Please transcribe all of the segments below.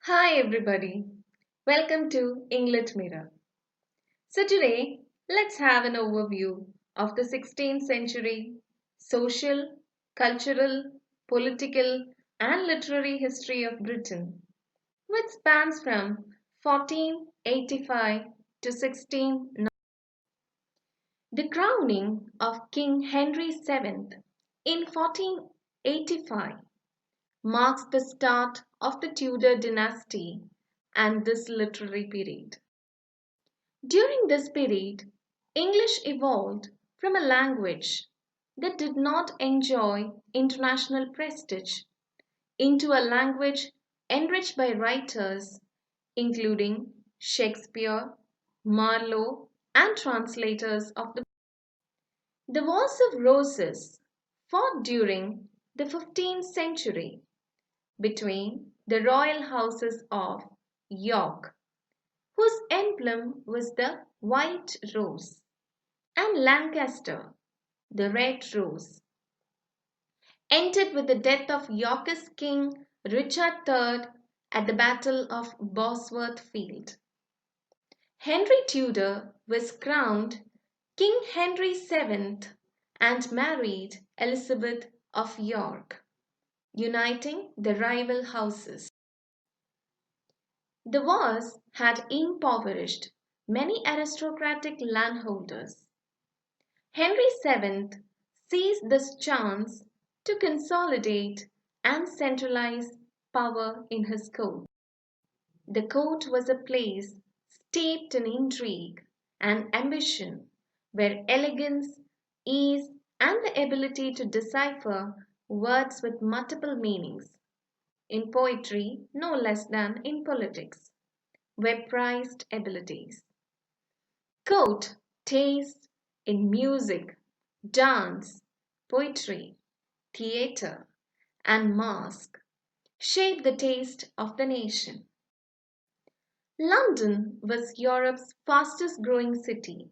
Hi everybody, welcome to English Mirror. So today, let's have an overview of the 16th century social, cultural, political and literary history of Britain, which spans from 1485 to 1690. The crowning of King Henry VII in 1485 marks the start of the Tudor dynasty and this literary period. During this period, English evolved from a language that did not enjoy international prestige into a language enriched by writers including Shakespeare, Marlowe, and translators of the Wars of Roses fought during the 15th century between the royal houses of York, whose emblem was the white rose, and Lancaster, the red rose, ended with the death of Yorkist King Richard III at the Battle of Bosworth Field. Henry Tudor was crowned King Henry VII and married Elizabeth of York, uniting the rival houses. The wars had impoverished many aristocratic landholders. Henry VII seized this chance to consolidate and centralize power in his court. The court was a place steeped in intrigue and ambition, where elegance, ease, and the ability to decipher words with multiple meanings, in poetry no less than in politics, were prized abilities. Court taste in music, dance, poetry, theatre, and masque shaped the taste of the nation. London was Europe's fastest growing city.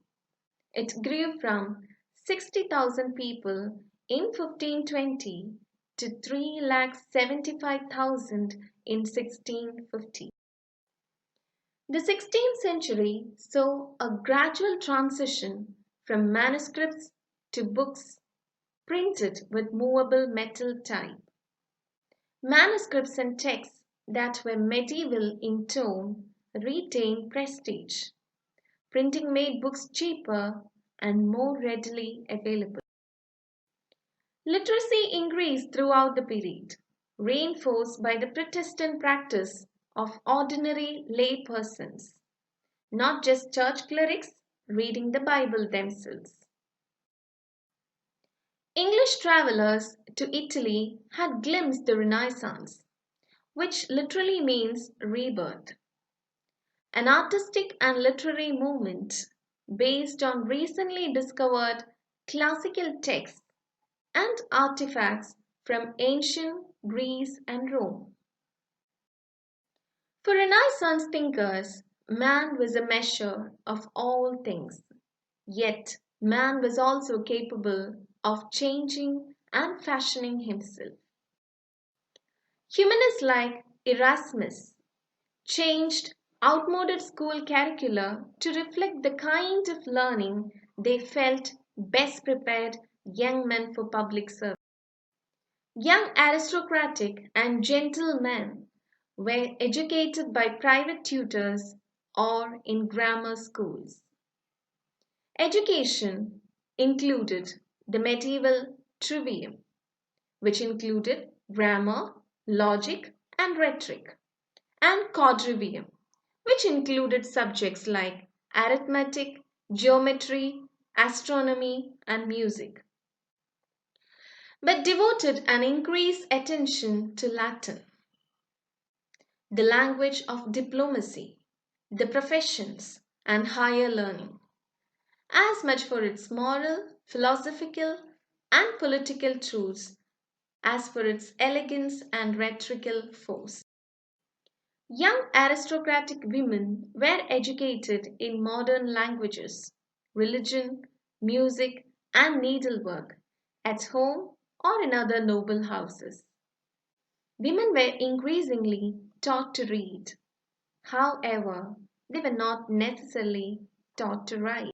It grew from 60,000 people in 1520 to 375,000 in 1650. The 16th century saw a gradual transition from manuscripts to books printed with movable metal type. Manuscripts and texts that were medieval in tone retained prestige. Printing made books cheaper and more readily available. Literacy increased throughout the period, reinforced by the Protestant practice of ordinary lay persons, not just church clerics reading the Bible themselves. English travelers to Italy had glimpsed the Renaissance, which literally means rebirth, an artistic and literary movement based on recently discovered classical texts and artifacts from ancient Greece and Rome. For Renaissance thinkers, man was a measure of all things, yet man was also capable of changing and fashioning himself. Humanists like Erasmus changed outmoded school curricula to reflect the kind of learning they felt best prepared young men for public service. Young aristocratic and gentlemen were educated by private tutors or in grammar schools. Education included the medieval trivium, which included grammar, logic, and rhetoric, and quadrivium, which included subjects like arithmetic, geometry, astronomy, and music, but devoted an increased attention to Latin, the language of diplomacy, the professions, and higher learning, as much for its moral, philosophical, and political truths as for its elegance and rhetorical force. Young aristocratic women were educated in modern languages, religion, music, and needlework at home or in other noble houses. Women were increasingly taught to read. However, they were not necessarily taught to write.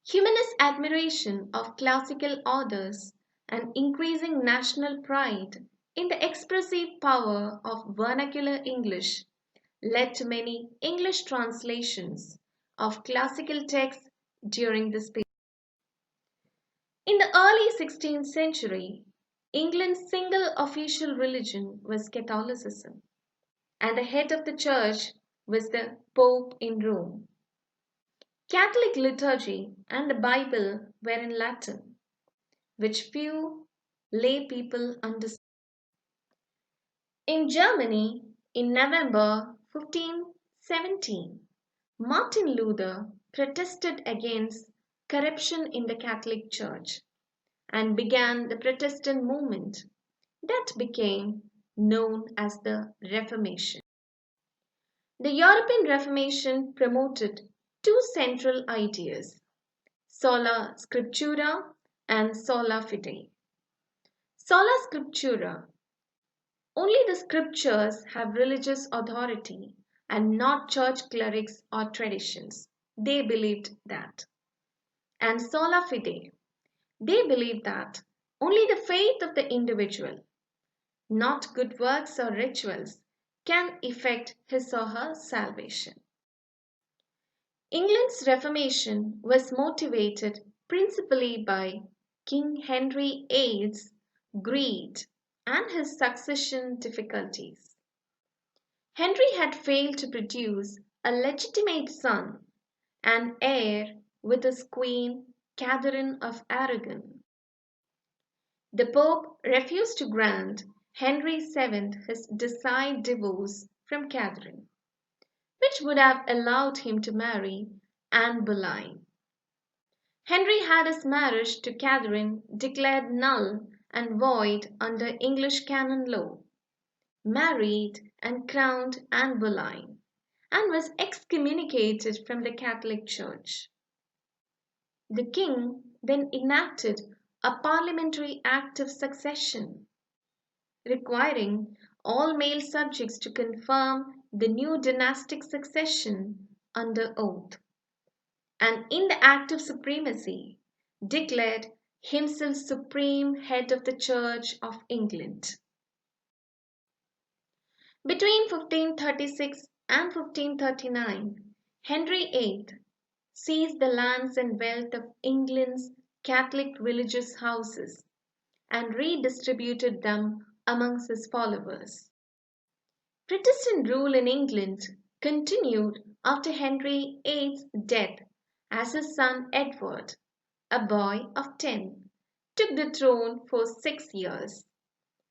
Humanist admiration of classical authors and increasing national pride in the expressive power of vernacular English led to many English translations of classical texts during this period. In the early 16th century, England's single official religion was Catholicism, and the head of the church was the Pope in Rome. Catholic liturgy and the Bible were in Latin, which few lay people understood. In Germany, in November 1517, Martin Luther protested against corruption in the Catholic Church and began the Protestant movement that became known as the Reformation. The European Reformation promoted two central ideas, sola scriptura and sola fide. Sola scriptura, only the scriptures have religious authority and not church clerics or traditions. They believed that. And sola fide, they believed that only the faith of the individual, not good works or rituals, can effect his or her salvation. England's Reformation was motivated principally by King Henry VIII's greed and his succession difficulties. Henry had failed to produce a legitimate son and heir with his queen Catherine of Aragon. The Pope refused to grant Henry VII his desired divorce from Catherine, which would have allowed him to marry Anne Boleyn. Henry had his marriage to Catherine declared null and void under English canon law, married and crowned Anne Boleyn, and was excommunicated from the Catholic Church. The king then enacted a parliamentary act of succession, requiring all male subjects to confirm the new dynastic succession under oath, and in the act of supremacy declared himself supreme head of the Church of England. Between 1536 and 1539, Henry VIII seized the lands and wealth of England's Catholic religious houses and redistributed them amongst his followers. Protestant rule in England continued after Henry VIII's death as his son Edward, a boy of 10, took the throne for 6 years,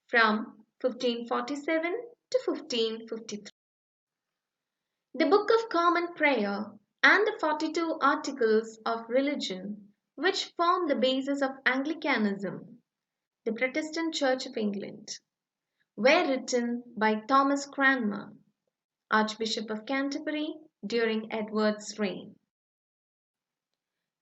from 1547 to 1553. The Book of Common Prayer and the 42 Articles of Religion, which form the basis of Anglicanism, the Protestant Church of England, were written by Thomas Cranmer, Archbishop of Canterbury, during Edward's reign.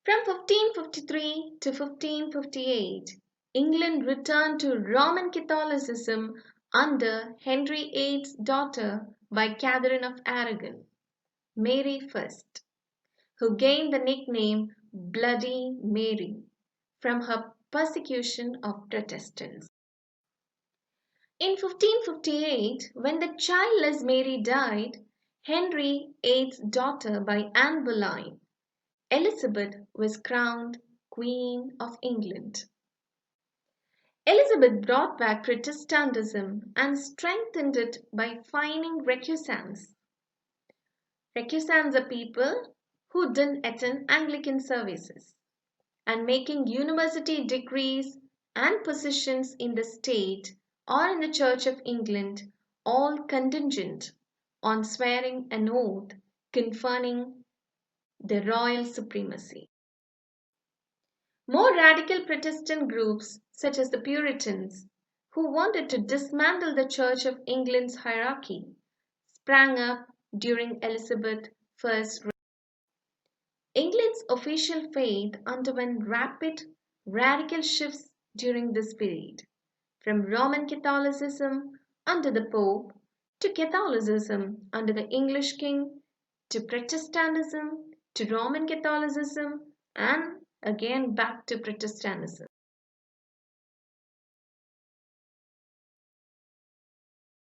From 1553 to 1558, England returned to Roman Catholicism under Henry VIII's daughter by Catherine of Aragon, Mary I, who gained the nickname Bloody Mary from her persecution of Protestants. In 1558, when the childless Mary died, Henry VIII's daughter by Anne Boleyn, Elizabeth was crowned Queen of England. Elizabeth brought back Protestantism and strengthened it by fining recusants. Recusants are people who didn't attend Anglican services, and making university degrees and positions in the state or in the Church of England all contingent on swearing an oath conferring the royal supremacy. More radical Protestant groups, such as the Puritans, who wanted to dismantle the Church of England's hierarchy, sprang up during Elizabeth I's reign. England's official faith underwent rapid, radical shifts during this period, from Roman Catholicism under the Pope to Catholicism under the English king, to Protestantism, to Roman Catholicism, and again back to Protestantism.